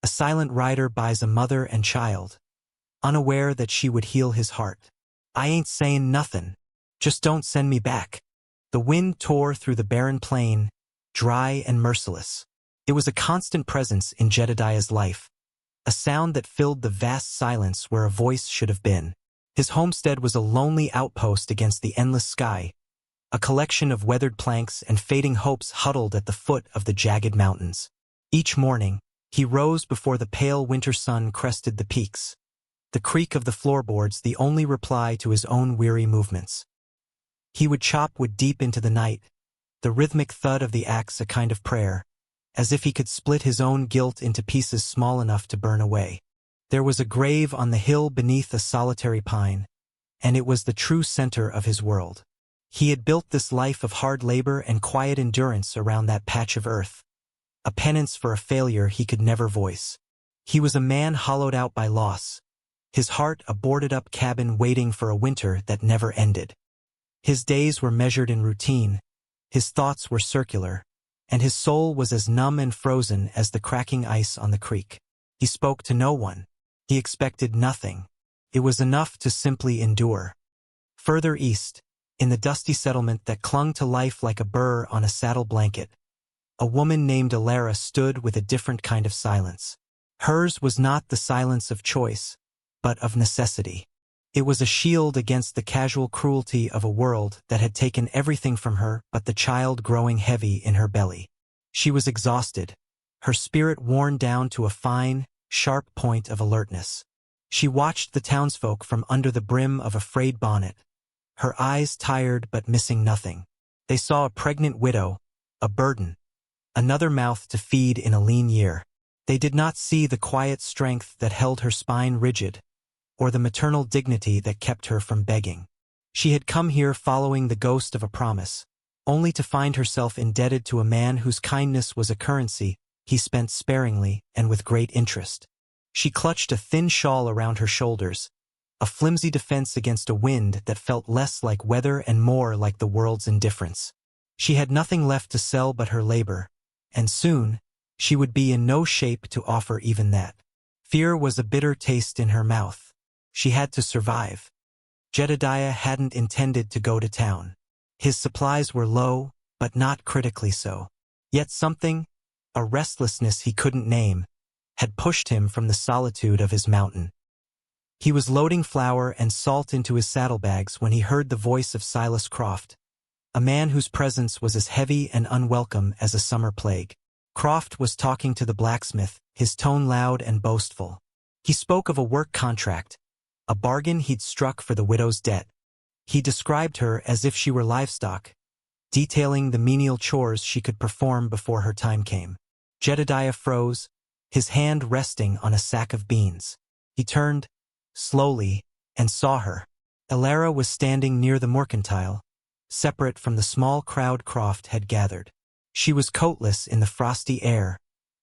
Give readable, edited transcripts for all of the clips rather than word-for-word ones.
A silent rider buys a mother and child, unaware that she would heal his heart. I ain't sayin' nothin'. Just don't send me back. The wind tore through the barren plain, dry and merciless. It was a constant presence in Jedediah's life, a sound that filled the vast silence where a voice should have been. His homestead was a lonely outpost against the endless sky, a collection of weathered planks and fading hopes huddled at the foot of the jagged mountains. Each morning, he rose before the pale winter sun crested the peaks, the creak of the floorboards the only reply to his own weary movements. He would chop wood deep into the night, the rhythmic thud of the axe a kind of prayer, as if he could split his own guilt into pieces small enough to burn away. There was a grave on the hill beneath a solitary pine, and it was the true center of his world. He had built this life of hard labor and quiet endurance around that patch of earth, a penance for a failure he could never voice. He was a man hollowed out by loss, his heart a boarded-up cabin waiting for a winter that never ended. His days were measured in routine, his thoughts were circular, and his soul was as numb and frozen as the cracking ice on the creek. He spoke to no one. He expected nothing. It was enough to simply endure. Further east, in the dusty settlement that clung to life like a burr on a saddle blanket, a woman named Alara stood with a different kind of silence. Hers was not the silence of choice, but of necessity. It was a shield against the casual cruelty of a world that had taken everything from her but the child growing heavy in her belly. She was exhausted, her spirit worn down to a fine, sharp point of alertness. She watched the townsfolk from under the brim of a frayed bonnet, her eyes tired but missing nothing. They saw a pregnant widow, a burden, another mouth to feed in a lean year. They did not see the quiet strength that held her spine rigid, or the maternal dignity that kept her from begging. She had come here following the ghost of a promise, only to find herself indebted to a man whose kindness was a currency he spent sparingly and with great interest. She clutched a thin shawl around her shoulders, a flimsy defense against a wind that felt less like weather and more like the world's indifference. She had nothing left to sell but her labor, and soon, she would be in no shape to offer even that. Fear was a bitter taste in her mouth. She had to survive. Jedediah hadn't intended to go to town. His supplies were low, but not critically so. Yet something, a restlessness he couldn't name, had pushed him from the solitude of his mountain. He was loading flour and salt into his saddlebags when he heard the voice of Silas Croft, a man whose presence was as heavy and unwelcome as a summer plague. Croft was talking to the blacksmith, his tone loud and boastful. He spoke of a work contract, a bargain he'd struck for the widow's debt. He described her as if she were livestock, detailing the menial chores she could perform before her time came. Jedediah froze, his hand resting on a sack of beans. He turned, slowly, and saw her. Alara was standing near the mercantile, separate from the small crowd Croft had gathered. She was coatless in the frosty air,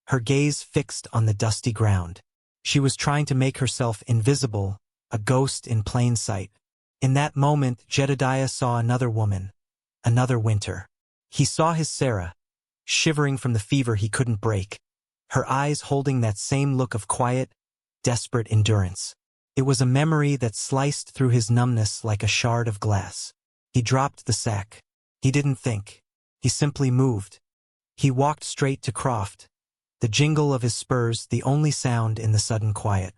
her gaze fixed on the dusty ground. She was trying to make herself invisible, a ghost in plain sight. In that moment, Jedediah saw another woman, another winter. He saw his Sarah, shivering from the fever he couldn't break, her eyes holding that same look of quiet, desperate endurance. It was a memory that sliced through his numbness like a shard of glass. He dropped the sack. He didn't think. He simply moved. He walked straight to Croft, the jingle of his spurs the only sound in the sudden quiet.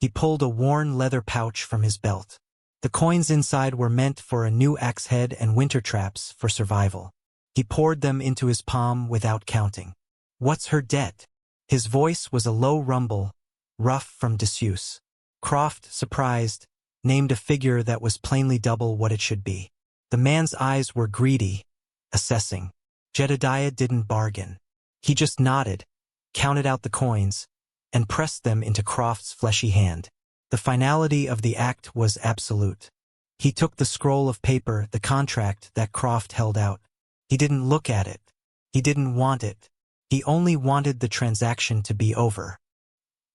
He pulled a worn leather pouch from his belt. The coins inside were meant for a new axe head and winter traps for survival. He poured them into his palm without counting. "What's her debt?" His voice was a low rumble, rough from disuse. Croft, surprised, named a figure that was plainly double what it should be. The man's eyes were greedy, assessing. Jedediah didn't bargain. He just nodded, counted out the coins, and pressed them into Croft's fleshy hand. The finality of the act was absolute. He took the scroll of paper, the contract that Croft held out. He didn't look at it. He didn't want it. He only wanted the transaction to be over.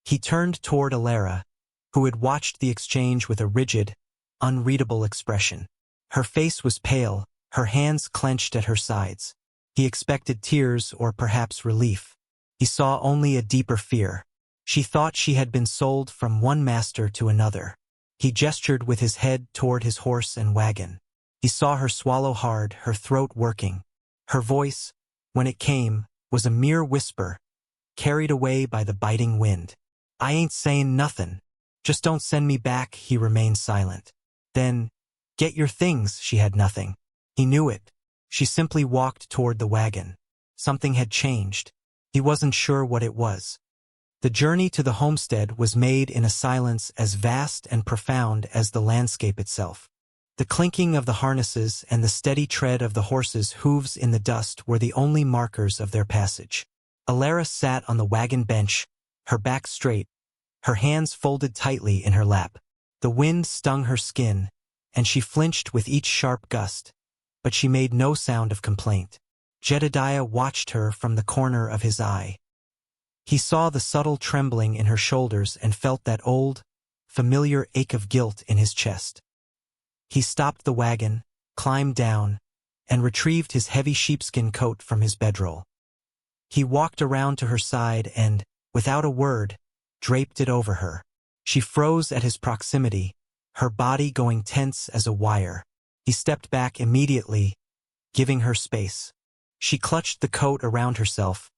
He turned toward Alara, who had watched the exchange with a rigid, unreadable expression. Her face was pale, her hands clenched at her sides. He expected tears or perhaps relief. He saw only a deeper fear. She thought she had been sold from one master to another. He gestured with his head toward his horse and wagon. He saw her swallow hard, her throat working. Her voice, when it came, was a mere whisper, carried away by the biting wind. "I ain't sayin' nothin'. Just don't send me back." He remained silent. "Then, get your things." She had nothing. He knew it. She simply walked toward the wagon. Something had changed. He wasn't sure what it was. The journey to the homestead was made in a silence as vast and profound as the landscape itself. The clinking of the harnesses and the steady tread of the horses' hooves in the dust were the only markers of their passage. Alara sat on the wagon bench, her back straight, her hands folded tightly in her lap. The wind stung her skin, and she flinched with each sharp gust, but she made no sound of complaint. Jedediah watched her from the corner of his eye. He saw the subtle trembling in her shoulders and felt that old, familiar ache of guilt in his chest. He stopped the wagon, climbed down, and retrieved his heavy sheepskin coat from his bedroll. He walked around to her side and, without a word, draped it over her. She froze at his proximity, her body going tense as a wire. He stepped back immediately, giving her space. She clutched the coat around herself,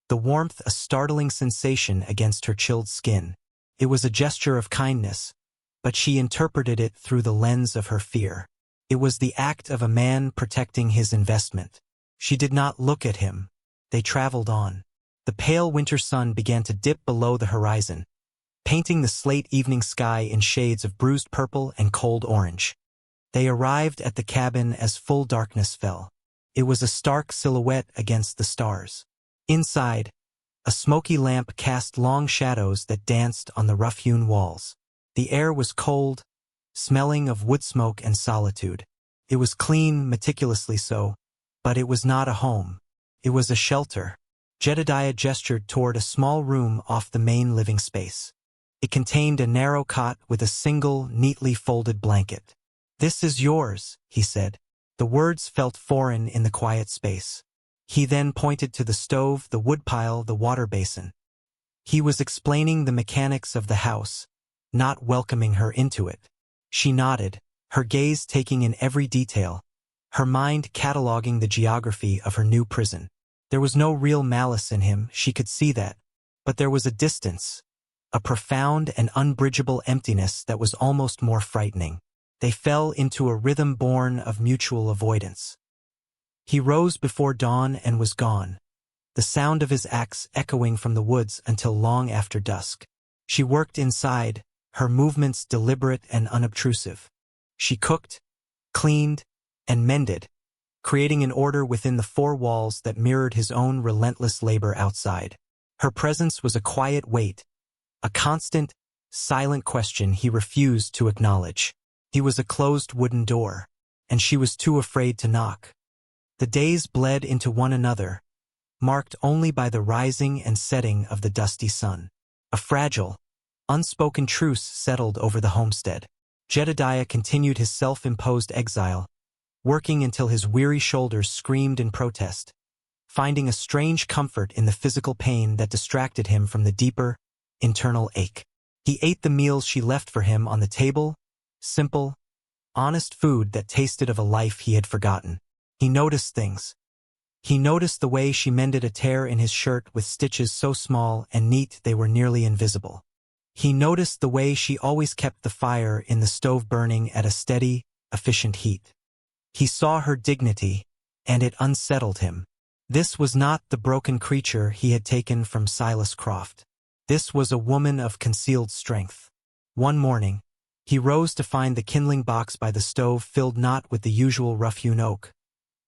the warmth a startling sensation against her chilled skin. It was a gesture of kindness, but she interpreted it through the lens of her fear. It was the act of a man protecting his investment. She did not look at him. They traveled on. The pale winter sun began to dip below the horizon, painting the slate evening sky in shades of bruised purple and cold orange. They arrived at the cabin as full darkness fell. It was a stark silhouette against the stars. Inside, a smoky lamp cast long shadows that danced on the rough-hewn walls. The air was cold, smelling of wood smoke and solitude. It was clean, meticulously so, but it was not a home. It was a shelter. Jedediah gestured toward a small room off the main living space. It contained a narrow cot with a single, neatly folded blanket. "This is yours," he said. The words felt foreign in the quiet space. He then pointed to the stove, the woodpile, the water basin. He was explaining the mechanics of the house, not welcoming her into it. She nodded, her gaze taking in every detail, her mind cataloging the geography of her new prison. There was no real malice in him, she could see that, but there was a distance, a profound and unbridgeable emptiness that was almost more frightening. They fell into a rhythm born of mutual avoidance. He rose before dawn and was gone, the sound of his axe echoing from the woods until long after dusk. She worked inside, her movements deliberate and unobtrusive. She cooked, cleaned, and mended, creating an order within the four walls that mirrored his own relentless labor outside. Her presence was a quiet weight, a constant, silent question he refused to acknowledge. He was a closed wooden door, and she was too afraid to knock. The days bled into one another, marked only by the rising and setting of the dusty sun. A fragile, unspoken truce settled over the homestead. Jedediah continued his self-imposed exile, working until his weary shoulders screamed in protest, finding a strange comfort in the physical pain that distracted him from the deeper, internal ache. He ate the meals she left for him on the table, simple, honest food that tasted of a life he had forgotten. He noticed things. He noticed the way she mended a tear in his shirt with stitches so small and neat they were nearly invisible. He noticed the way she always kept the fire in the stove burning at a steady, efficient heat. He saw her dignity, and it unsettled him. This was not the broken creature he had taken from Silas Croft. This was a woman of concealed strength. One morning, he rose to find the kindling box by the stove filled not with the usual rough-hewn oak,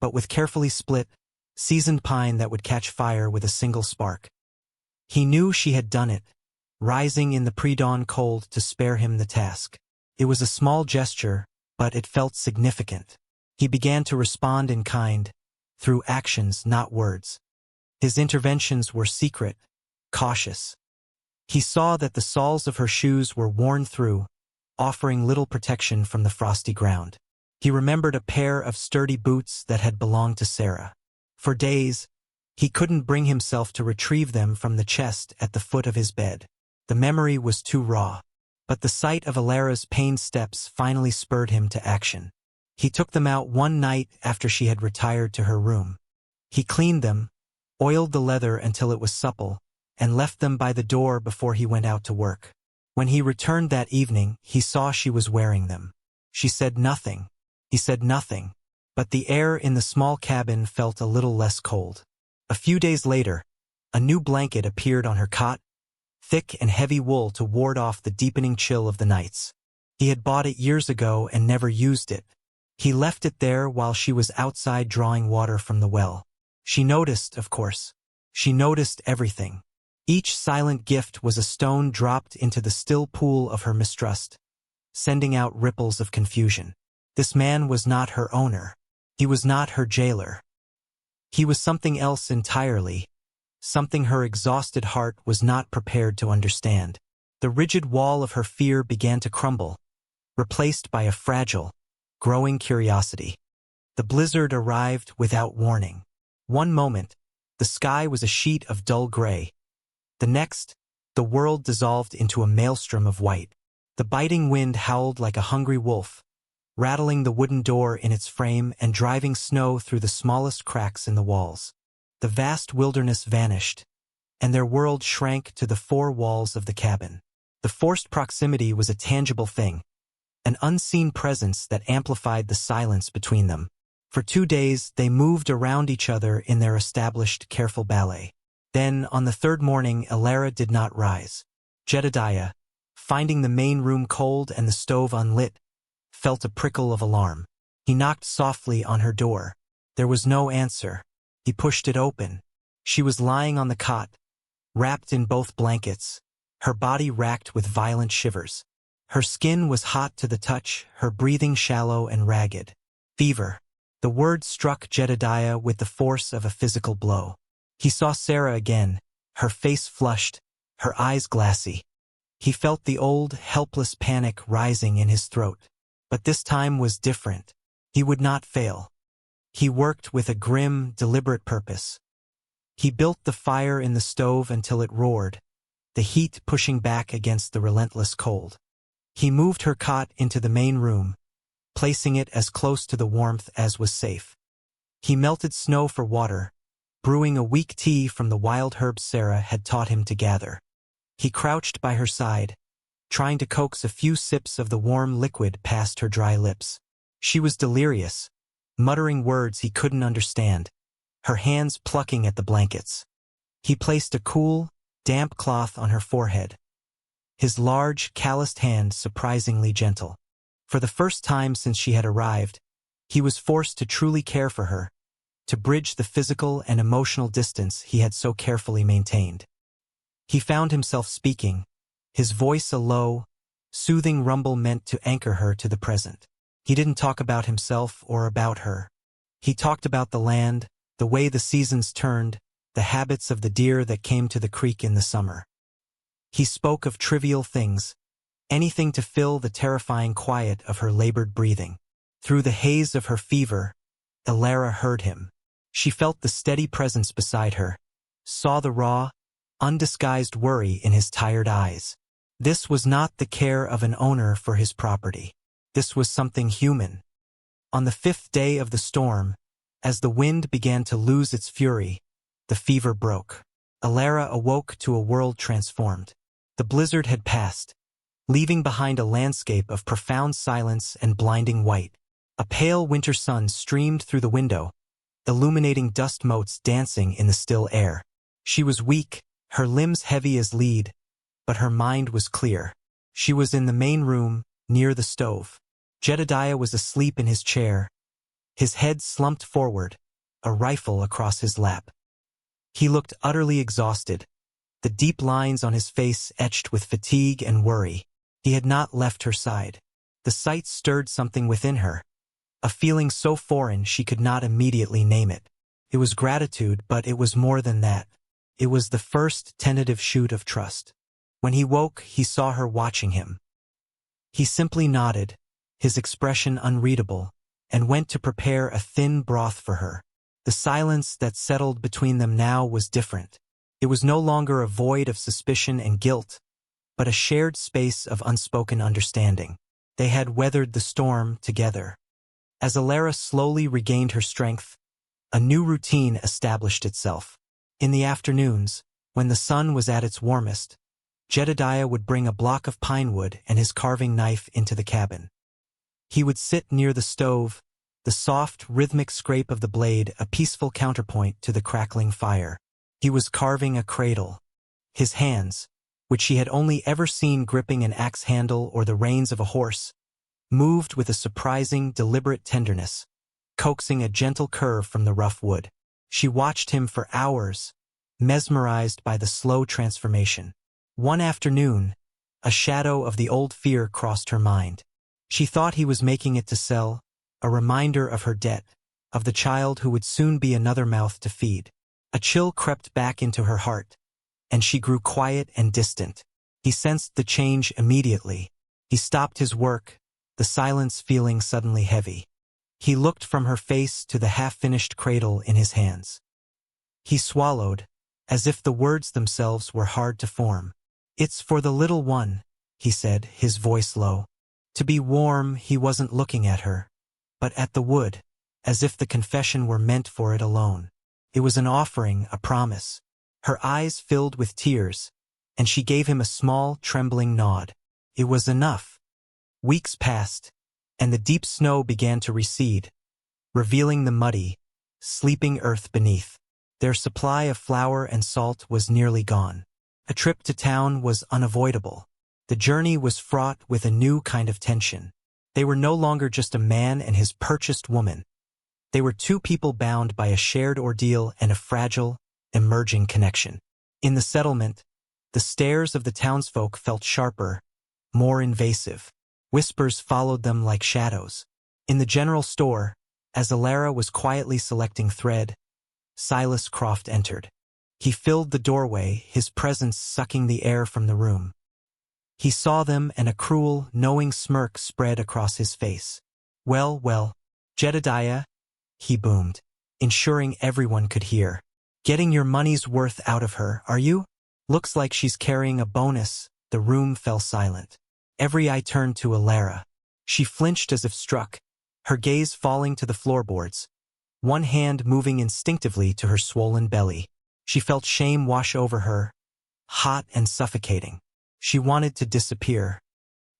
but with carefully split, seasoned pine that would catch fire with a single spark. He knew she had done it, rising in the pre-dawn cold to spare him the task. It was a small gesture, but it felt significant. He began to respond in kind, through actions, not words. His interventions were secret, cautious. He saw that the soles of her shoes were worn through, offering little protection from the frosty ground. He remembered a pair of sturdy boots that had belonged to Sarah. For days, he couldn't bring himself to retrieve them from the chest at the foot of his bed. The memory was too raw. But the sight of Alara's pained steps finally spurred him to action. He took them out one night after she had retired to her room. He cleaned them, oiled the leather until it was supple, and left them by the door before he went out to work. When he returned that evening, he saw she was wearing them. She said nothing. He said nothing. But the air in the small cabin felt a little less cold. A few days later, a new blanket appeared on her cot, thick and heavy wool to ward off the deepening chill of the nights. He had bought it years ago and never used it. He left it there while she was outside drawing water from the well. She noticed, of course. She noticed everything. Each silent gift was a stone dropped into the still pool of her mistrust, sending out ripples of confusion. This man was not her owner. He was not her jailer. He was something else entirely, something her exhausted heart was not prepared to understand. The rigid wall of her fear began to crumble, replaced by a fragile, growing curiosity. The blizzard arrived without warning. One moment, the sky was a sheet of dull gray. The next, the world dissolved into a maelstrom of white. The biting wind howled like a hungry wolf, rattling the wooden door in its frame and driving snow through the smallest cracks in the walls. The vast wilderness vanished, and their world shrank to the four walls of the cabin. The forced proximity was a tangible thing, an unseen presence that amplified the silence between them. For 2 days, they moved around each other in their established, careful ballet. Then, on the third morning, Alara did not rise. Jedediah, finding the main room cold and the stove unlit, felt a prickle of alarm. He knocked softly on her door. There was no answer. He pushed it open. She was lying on the cot, wrapped in both blankets, her body racked with violent shivers. Her skin was hot to the touch, her breathing shallow and ragged. Fever. The word struck Jedediah with the force of a physical blow. He saw Sarah again, her face flushed, her eyes glassy. He felt the old, helpless panic rising in his throat. But this time was different. He would not fail. He worked with a grim, deliberate purpose. He built the fire in the stove until it roared, the heat pushing back against the relentless cold. He moved her cot into the main room, placing it as close to the warmth as was safe. He melted snow for water, brewing a weak tea from the wild herbs Sarah had taught him to gather. He crouched by her side, trying to coax a few sips of the warm liquid past her dry lips. She was delirious, muttering words he couldn't understand, her hands plucking at the blankets. He placed a cool, damp cloth on her forehead, his large, calloused hand surprisingly gentle. For the first time since she had arrived, he was forced to truly care for her, to bridge the physical and emotional distance he had so carefully maintained. He found himself speaking, his voice a low, soothing rumble meant to anchor her to the present. He didn't talk about himself or about her. He talked about the land, the way the seasons turned, the habits of the deer that came to the creek in the summer. He spoke of trivial things, anything to fill the terrifying quiet of her labored breathing. Through the haze of her fever, Alara heard him. She felt the steady presence beside her, saw the raw, undisguised worry in his tired eyes. This was not the care of an owner for his property. This was something human. On the 5th day of the storm, as the wind began to lose its fury, the fever broke. Alara awoke to a world transformed. The blizzard had passed, leaving behind a landscape of profound silence and blinding white. A pale winter sun streamed through the window, illuminating dust motes dancing in the still air. She was weak, her limbs heavy as lead, but her mind was clear. She was in the main room, near the stove. Jedediah was asleep in his chair, his head slumped forward, a rifle across his lap. He looked utterly exhausted, the deep lines on his face etched with fatigue and worry. He had not left her side. The sight stirred something within her, a feeling so foreign she could not immediately name it. It was gratitude, but it was more than that. It was the first tentative shoot of trust. When he woke, he saw her watching him. He simply nodded, his expression unreadable, and went to prepare a thin broth for her. The silence that settled between them now was different. It was no longer a void of suspicion and guilt, but a shared space of unspoken understanding. They had weathered the storm together. As Alara slowly regained her strength, a new routine established itself. In the afternoons, when the sun was at its warmest, Jedediah would bring a block of pine wood and his carving knife into the cabin. He would sit near the stove, the soft, rhythmic scrape of the blade a peaceful counterpoint to the crackling fire. He was carving a cradle. His hands, which she had only ever seen gripping an axe handle or the reins of a horse, moved with a surprising, deliberate tenderness, coaxing a gentle curve from the rough wood. She watched him for hours, mesmerized by the slow transformation. One afternoon, a shadow of the old fear crossed her mind. She thought he was making it to sell, a reminder of her debt, of the child who would soon be another mouth to feed. A chill crept back into her heart, and she grew quiet and distant. He sensed the change immediately. He stopped his work, the silence feeling suddenly heavy. He looked from her face to the half-finished cradle in his hands. He swallowed, as if the words themselves were hard to form. "It's for the little one," he said, his voice low. To be warm, he wasn't looking at her, but at the wood, as if the confession were meant for it alone. It was an offering, a promise. Her eyes filled with tears, and she gave him a small, trembling nod. It was enough. Weeks passed, and the deep snow began to recede, revealing the muddy, sleeping earth beneath. Their supply of flour and salt was nearly gone. A trip to town was unavoidable. The journey was fraught with a new kind of tension. They were no longer just a man and his purchased woman. They were two people bound by a shared ordeal and a fragile, emerging connection. In the settlement, the stares of the townsfolk felt sharper, more invasive. Whispers followed them like shadows. In the general store, as Alara was quietly selecting thread, Silas Croft entered. He filled the doorway, his presence sucking the air from the room. He saw them, and a cruel, knowing smirk spread across his face. Well, Jedediah," he boomed, ensuring everyone could hear. "Getting your money's worth out of her, are you? Looks like she's carrying a bonus." The room fell silent. Every eye turned to Alara. She flinched as if struck, her gaze falling to the floorboards, one hand moving instinctively to her swollen belly. She felt shame wash over her, hot and suffocating. She wanted to disappear.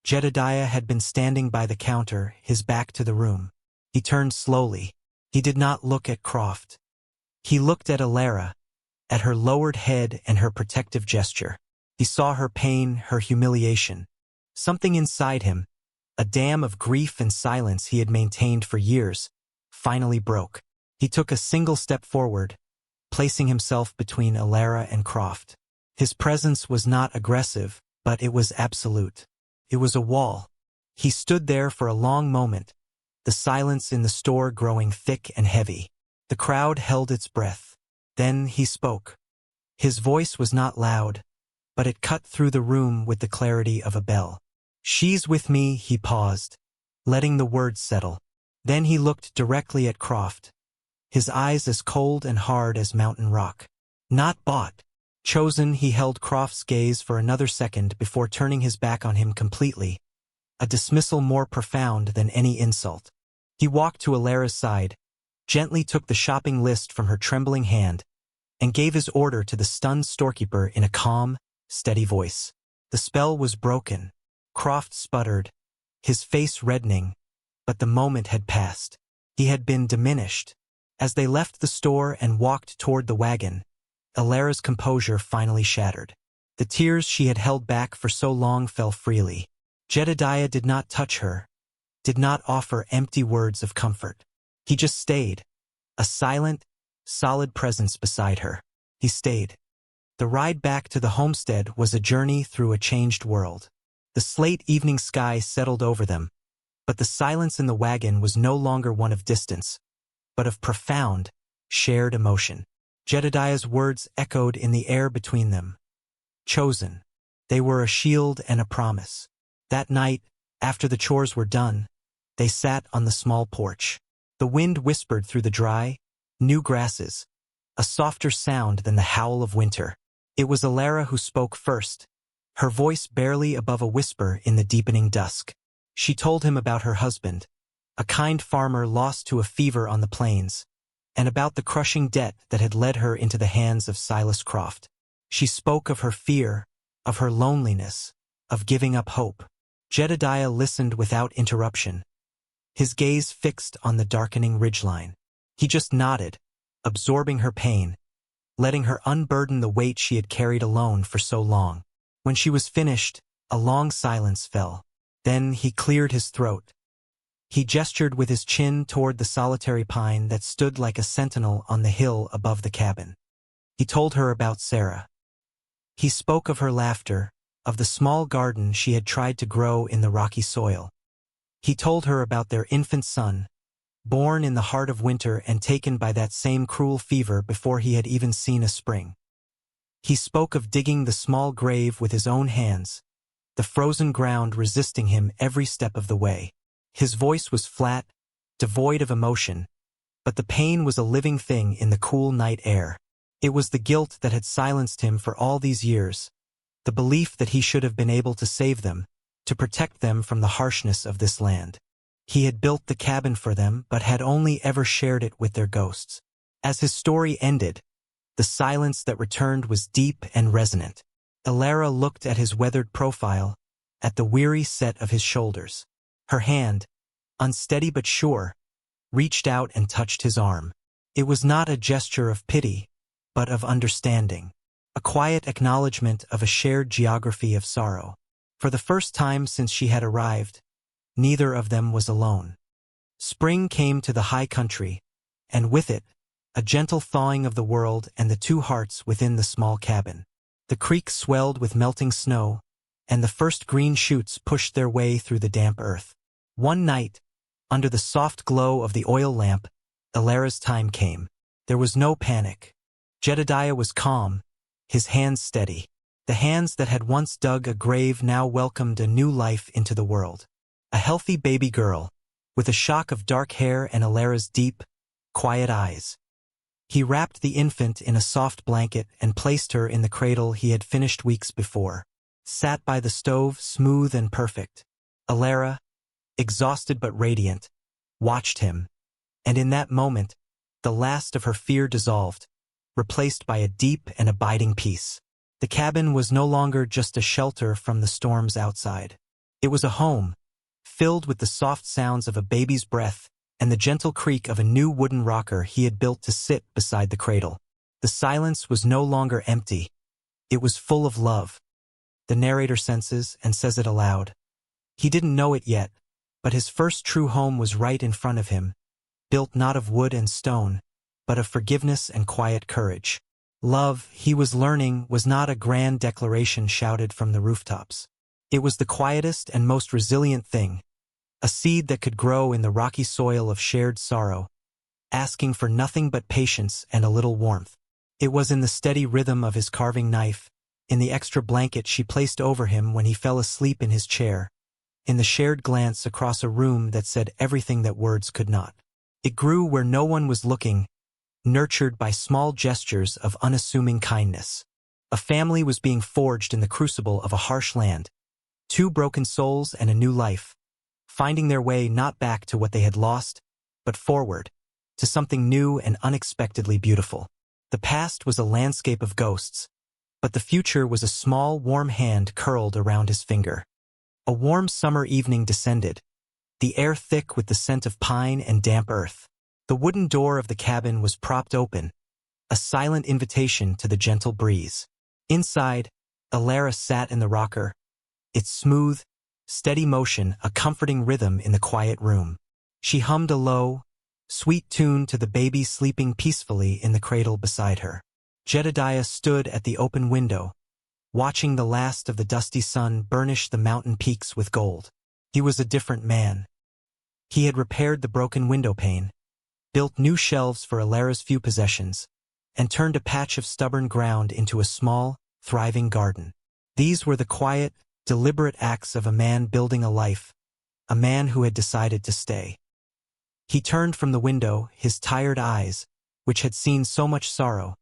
Jedediah had been standing by the counter, his back to the room. He turned slowly. He did not look at Croft. He looked at Alara, at her lowered head and her protective gesture. He saw her pain, her humiliation. Something inside him, a dam of grief and silence he had maintained for years, finally broke. He took a single step forward, placing himself between Alara and Croft. His presence was not aggressive, but it was absolute. It was a wall. He stood there for a long moment, the silence in the store growing thick and heavy. The crowd held its breath. Then he spoke. His voice was not loud, but it cut through the room with the clarity of a bell. "She's with me," he paused, letting the words settle. Then he looked directly at Croft, his eyes as cold and hard as mountain rock. "Not bought. Chosen." He held Croft's gaze for another second before turning his back on him completely, a dismissal more profound than any insult. He walked to Alara's side, gently took the shopping list from her trembling hand, and gave his order to the stunned storekeeper in a calm, steady voice. The spell was broken. Croft sputtered, his face reddening, but the moment had passed. He had been diminished. As they left the store and walked toward the wagon, Alara's composure finally shattered. The tears she had held back for so long fell freely. Jedediah did not touch her, did not offer empty words of comfort. He just stayed, a silent, solid presence beside her. He stayed. The ride back to the homestead was a journey through a changed world. The slate evening sky settled over them, but the silence in the wagon was no longer one of distance, but of profound, shared emotion. Jedediah's words echoed in the air between them. Chosen. They were a shield and a promise. That night, after the chores were done, they sat on the small porch. The wind whispered through the dry, new grasses, a softer sound than the howl of winter. It was Alara who spoke first, her voice barely above a whisper in the deepening dusk. She told him about her husband, a kind farmer lost to a fever on the plains, and about the crushing debt that had led her into the hands of Silas Croft. She spoke of her fear, of her loneliness, of giving up hope. Jedediah listened without interruption, his gaze fixed on the darkening ridgeline. He just nodded, absorbing her pain, letting her unburden the weight she had carried alone for so long. When she was finished, a long silence fell. Then he cleared his throat. He gestured with his chin toward the solitary pine that stood like a sentinel on the hill above the cabin. He told her about Sarah. He spoke of her laughter, of the small garden she had tried to grow in the rocky soil. He told her about their infant son, born in the heart of winter and taken by that same cruel fever before he had even seen a spring. He spoke of digging the small grave with his own hands, the frozen ground resisting him every step of the way. His voice was flat, devoid of emotion, but the pain was a living thing in the cool night air. It was the guilt that had silenced him for all these years, the belief that he should have been able to save them, to protect them from the harshness of this land. He had built the cabin for them but had only ever shared it with their ghosts. As his story ended, the silence that returned was deep and resonant. Elara looked at his weathered profile, at the weary set of his shoulders. Her hand, unsteady but sure, reached out and touched his arm. It was not a gesture of pity, but of understanding, a quiet acknowledgement of a shared geography of sorrow. For the first time since she had arrived, neither of them was alone. Spring came to the high country, and with it, a gentle thawing of the world and the two hearts within the small cabin. The creek swelled with melting snow, and the first green shoots pushed their way through the damp earth. One night, under the soft glow of the oil lamp, Elara's time came. There was no panic. Jedediah was calm, his hands steady. The hands that had once dug a grave now welcomed a new life into the world. A healthy baby girl, with a shock of dark hair and Elara's deep, quiet eyes. He wrapped the infant in a soft blanket and placed her in the cradle he had finished weeks before. Sat by the stove, smooth and perfect. Elara, exhausted but radiant, watched him, and in that moment, the last of her fear dissolved, replaced by a deep and abiding peace. The cabin was no longer just a shelter from the storms outside. It was a home, filled with the soft sounds of a baby's breath and the gentle creak of a new wooden rocker he had built to sit beside the cradle. The silence was no longer empty. It was full of love. The narrator senses and says it aloud. He didn't know it yet, but his first true home was right in front of him, built not of wood and stone, but of forgiveness and quiet courage. Love, he was learning, was not a grand declaration shouted from the rooftops. It was the quietest and most resilient thing, a seed that could grow in the rocky soil of shared sorrow, asking for nothing but patience and a little warmth. It was in the steady rhythm of his carving knife, in the extra blanket she placed over him when he fell asleep in his chair, in the shared glance across a room that said everything that words could not. It grew where no one was looking, nurtured by small gestures of unassuming kindness. A family was being forged in the crucible of a harsh land, two broken souls and a new life, finding their way not back to what they had lost, but forward, to something new and unexpectedly beautiful. The past was a landscape of ghosts, but the future was a small, warm hand curled around his finger. A warm summer evening descended, the air thick with the scent of pine and damp earth. The wooden door of the cabin was propped open, a silent invitation to the gentle breeze. Inside, Elara sat in the rocker, its smooth, steady motion a comforting rhythm in the quiet room. She hummed a low, sweet tune to the baby sleeping peacefully in the cradle beside her. Jedediah stood at the open window, watching the last of the dusty sun burnish the mountain peaks with gold. He was a different man. He had repaired the broken window pane, built new shelves for Elara's few possessions, and turned a patch of stubborn ground into a small, thriving garden. These were the quiet, deliberate acts of a man building a life, a man who had decided to stay. He turned from the window, his tired eyes, which had seen so much sorrow,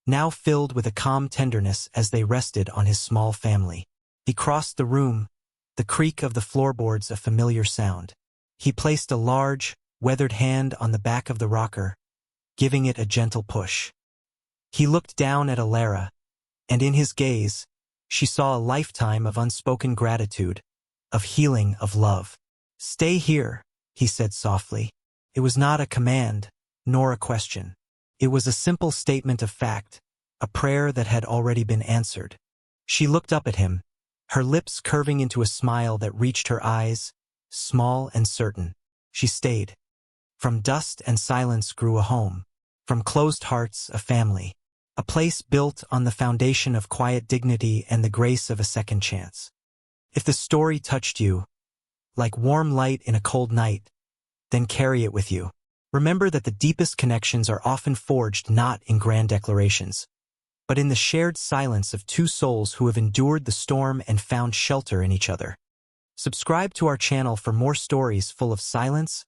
now filled with a calm tenderness as they rested on his small family. He crossed the room, the creak of the floorboards a familiar sound. He placed a large, weathered hand on the back of the rocker, giving it a gentle push. He looked down at Alara, and in his gaze, she saw a lifetime of unspoken gratitude, of healing, of love. "Stay here," he said softly. It was not a command, nor a question. It was a simple statement of fact, a prayer that had already been answered. She looked up at him, her lips curving into a smile that reached her eyes, small and certain. She stayed. From dust and silence grew a home. From closed hearts, a family. A place built on the foundation of quiet dignity and the grace of a second chance. If the story touched you, like warm light in a cold night, then carry it with you. Remember that the deepest connections are often forged not in grand declarations, but in the shared silence of two souls who have endured the storm and found shelter in each other. Subscribe to our channel for more stories full of silence,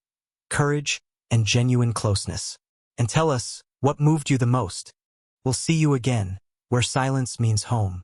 courage, and genuine closeness. And tell us what moved you the most. We'll see you again, where silence means home.